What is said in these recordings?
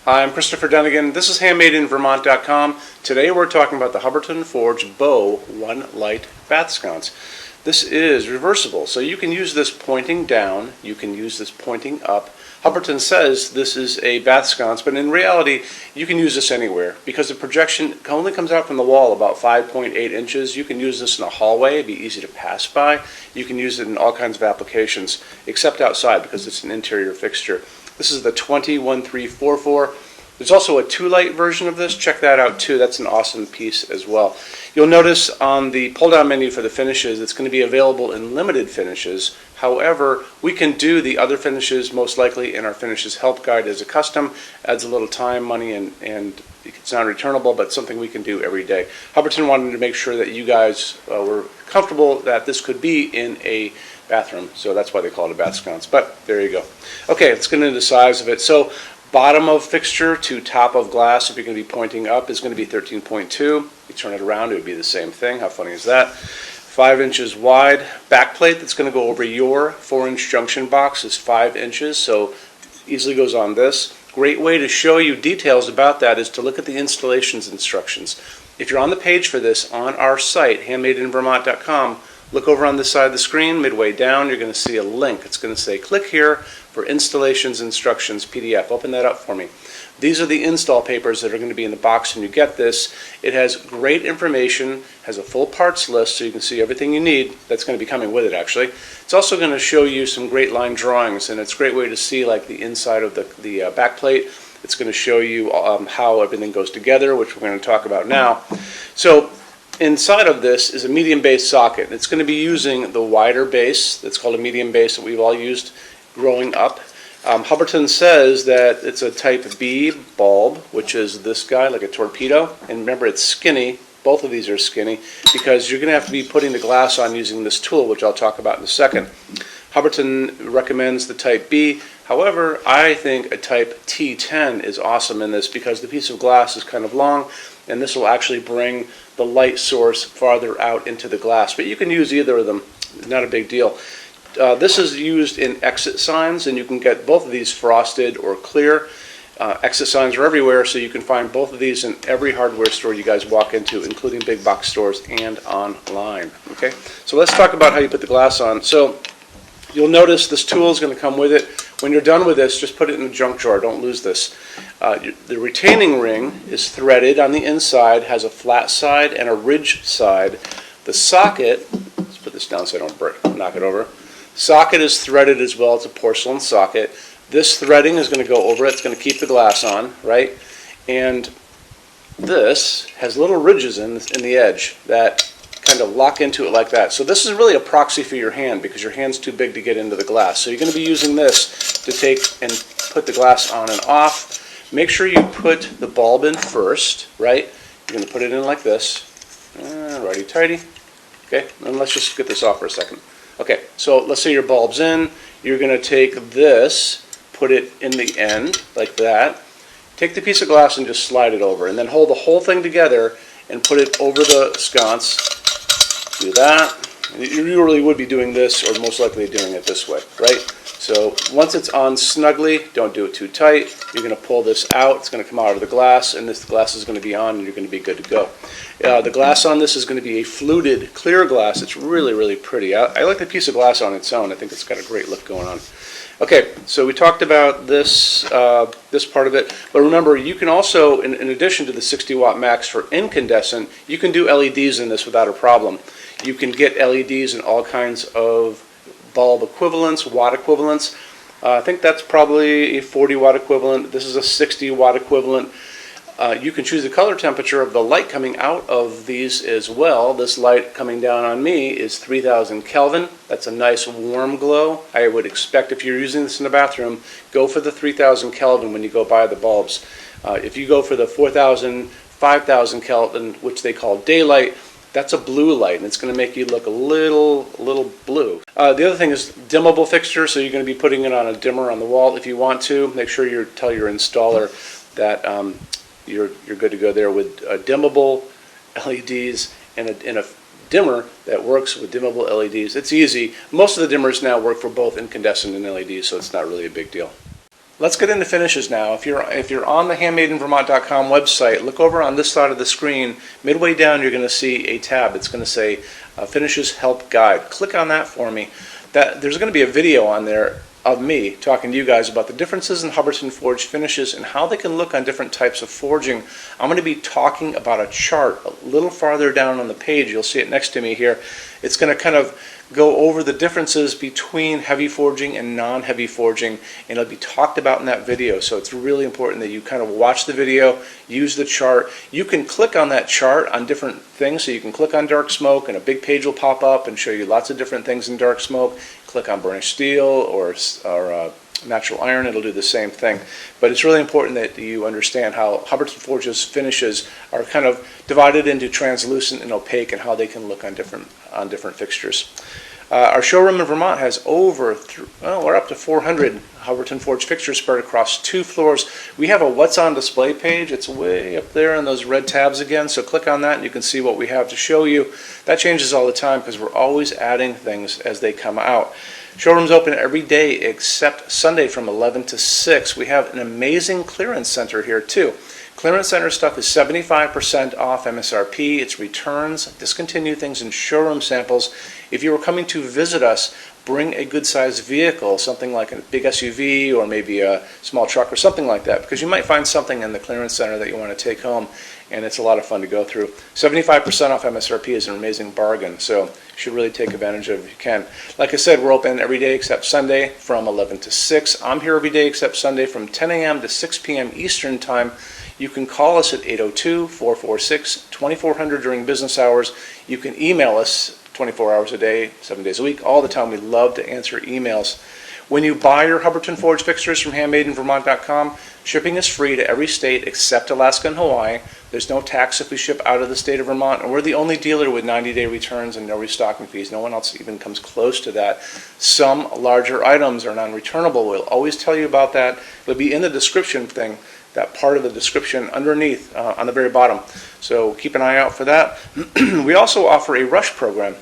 I'm Christopher Dunnigan. This is HandmadeInVermont.com. Today we're talking about the Hubbardton Forge Bow One Light Bath Sconce. This is reversible, so you can use this pointing down, you can use this pointing up. Hubbardton says this is a bath sconce, but in reality you can use this anywhere because the projection only comes out from the wall about 5.8 inches. You can use this in a hallway, it'd be easy to pass by. You can use it in all kinds of applications except outside because it's an interior fixture. This is the 201344. There's also a 2-light version of this. Check that out too. That's an awesome piece as well. You'll notice on the pull-down menu for the finishes, it's going to be available in limited finishes. However, we can do the other finishes most likely in our finishes help guide as a custom. Adds a little time, money, and it's non-returnable, but something we can do every day. Hubbardton wanted to make sure that you guys were comfortable that this could be in a bathroom, so that's why they call it a bath sconce. But there you go. Okay, let's get into the size of it. So bottom of fixture to top of glass, if you're going to be pointing up, is going to be 13.2. You turn it around, it would be the same thing. How funny is that? 5 inches wide. Back plate that's going to go over your 4-inch junction box is 5 inches, so easily goes on this. Great way to show you details about that is to look at the installations instructions. If you're on the page for this on our site, HandmadeInVermont.com, look over on this side of the screen, midway down, you're going to see a link. It's going to say, click here for installations instructions PDF. Open that up for me. These are the install papers that are going to be in the box when you get this. It has great information, has a full parts list so you can see everything you need. That's going to be coming with it actually. It's also going to show you some great line drawings, and it's a great way to see like the inside of the back plate. It's going to show you how everything goes together, which we're going to talk about now. So inside of this is a medium base socket. It's going to be using the wider base that's called a medium base that we've all used growing up. Hubbardton says that it's a type B bulb, which is this guy, like a torpedo. And remember, it's skinny. Both of these are skinny because you're going to have to be putting the glass on using this tool, which I'll talk about in a second. Hubbardton recommends the type B. However, I think a type T10 is awesome in this because the piece of glass is kind of long, and this will actually bring the light source farther out into the glass. But you can use either of them, not a big deal. This is used in exit signs, and you can get both of these frosted or clear. Exit signs are everywhere, so you can find both of these in every hardware store you guys walk into, including big box stores and online. Okay, so let's talk about how you put the glass on. So you'll notice this tool is going to come with it. When you're done with this, just put it in the junk drawer. Don't lose this. The retaining ring is threaded on the inside, has a flat side and a ridge side. The socket, let's put this down so I don't knock it over. Socket is threaded as well. It's a porcelain socket. This threading is going to go over it. It's going to keep the glass on, right? And this has little ridges in the edge that kind of lock into it like that. So this is really a proxy for your hand because your hand's too big to get into the glass. So you're going to be using this to take and put the glass on and off. Make sure you put the bulb in first, right? You're going to put it in like this. Righty-tighty. Okay, and let's just get this off for a second. Okay, so let's say your bulb's in. You're going to take this, put it in the end like that. Take the piece of glass and just slide it over, and then hold the whole thing together and put it over the sconce. Do that. You really would be doing this, or most likely doing it this way, right? So once it's on snugly, don't do it too tight. You're going to pull this out. It's going to come out of the glass, and this glass is going to be on, and you're going to be good to go. The glass on this is going to be a fluted clear glass. It's really, really pretty. I like the piece of glass on its own. I think it's got a great look going on. Okay, so we talked about this this part of it, but remember, you can also, in addition to the 60-watt max for incandescent, you can do LEDs in this without a problem. You can get LEDs in all kinds of bulb equivalents, watt equivalents. I think that's probably a 40-watt equivalent. This is a 60-watt equivalent. You can choose the color temperature of the light coming out of these as well. This light coming down on me is 3000 Kelvin. That's a nice warm glow. I would expect if you're using this in the bathroom, go for the 3000 Kelvin when you go buy the bulbs. If you go for the 4000, 5000 Kelvin, which they call daylight, that's a blue light, and it's going to make you look a little blue. The other thing is dimmable fixture, so you're going to be putting it on a dimmer on the wall if you want to. Make sure you tell your installer that you're good to go there with dimmable LEDs and a dimmer that works with dimmable LEDs. It's easy. Most of the dimmers now work for both incandescent and LEDs, so it's not really a big deal. Let's get into finishes now. If you're on the HandmadeInVermont.com website, look over on this side of the screen. Midway down, you're going to see a tab. It's going to say Finishes Help Guide. Click on that for me. There's going to be a video on there of me talking to you guys about the differences in Hubbardton forged finishes and how they can look on different types of forging. I'm going to be talking about a chart a little farther down on the page. You'll see it next to me here. It's going to kind of go over the differences between heavy forging and non-heavy forging, and it'll be talked about in that video. So it's really important that you kind of watch the video, use the chart. You can click on that chart on different things. So you can click on dark smoke and a big page will pop up and show you lots of different things in dark smoke. Click on burnished steel or natural iron, it'll do the same thing. But it's really important that you understand how Hubbardton Forge's finishes are kind of divided into translucent and opaque and how they can look on different fixtures. Our showroom in Vermont has we're up to 400 Hubbardton Forge fixtures spread across 2 floors. We have a What's on Display page. It's way up there in those red tabs again, so click on that and you can see what we have to show you. That changes all the time because we're always adding things as they come out. Showroom's open every day except Sunday from 11 to 6. We have an amazing clearance center here too. Clearance center stuff is 75% off MSRP. It's returns, discontinued things, and showroom samples. If you were coming to visit us, bring a good-sized vehicle, something like a big SUV or maybe a small truck or something like that, because you might find something in the clearance center that you want to take home, and it's a lot of fun to go through. 75% off MSRP is an amazing bargain, so you should really take advantage of it if you can. Like I said, we're open every day except Sunday from 11 to 6. I'm here every day except Sunday from 10 a.m. to 6 p.m. Eastern Time. You can call us at 802-446-2400 during business hours. You can email us 24 hours a day, 7 days a week, all the time. We love to answer emails. When you buy your Hubbardton Forge fixtures from HandmadeInVermont.com, shipping is free to every state except Alaska and Hawaii. There's no tax if we ship out of the state of Vermont, and we're the only dealer with 90-day returns and no restocking fees. No one else even comes close to that. Some larger items are non-returnable. We'll always tell you about that. It'll be in the description thing, that part of the description underneath on the very bottom. So keep an eye out for that. We also offer a rush program.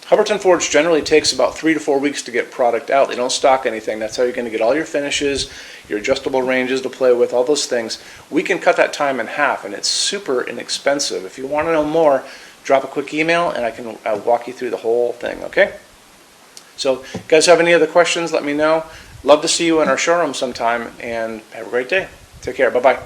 Hubbardton Forge generally takes about 3 to 4 weeks to get product out. They don't stock anything. That's how you're going to get all your finishes, your adjustable ranges to play with, all those things. We can cut that time in half, and it's super inexpensive. If you want to know more, drop a quick email, and I can walk you through the whole thing, okay? So, if you guys have any other questions, let me know. Love to see you in our showroom sometime, and have a great day. Take care. Bye-bye.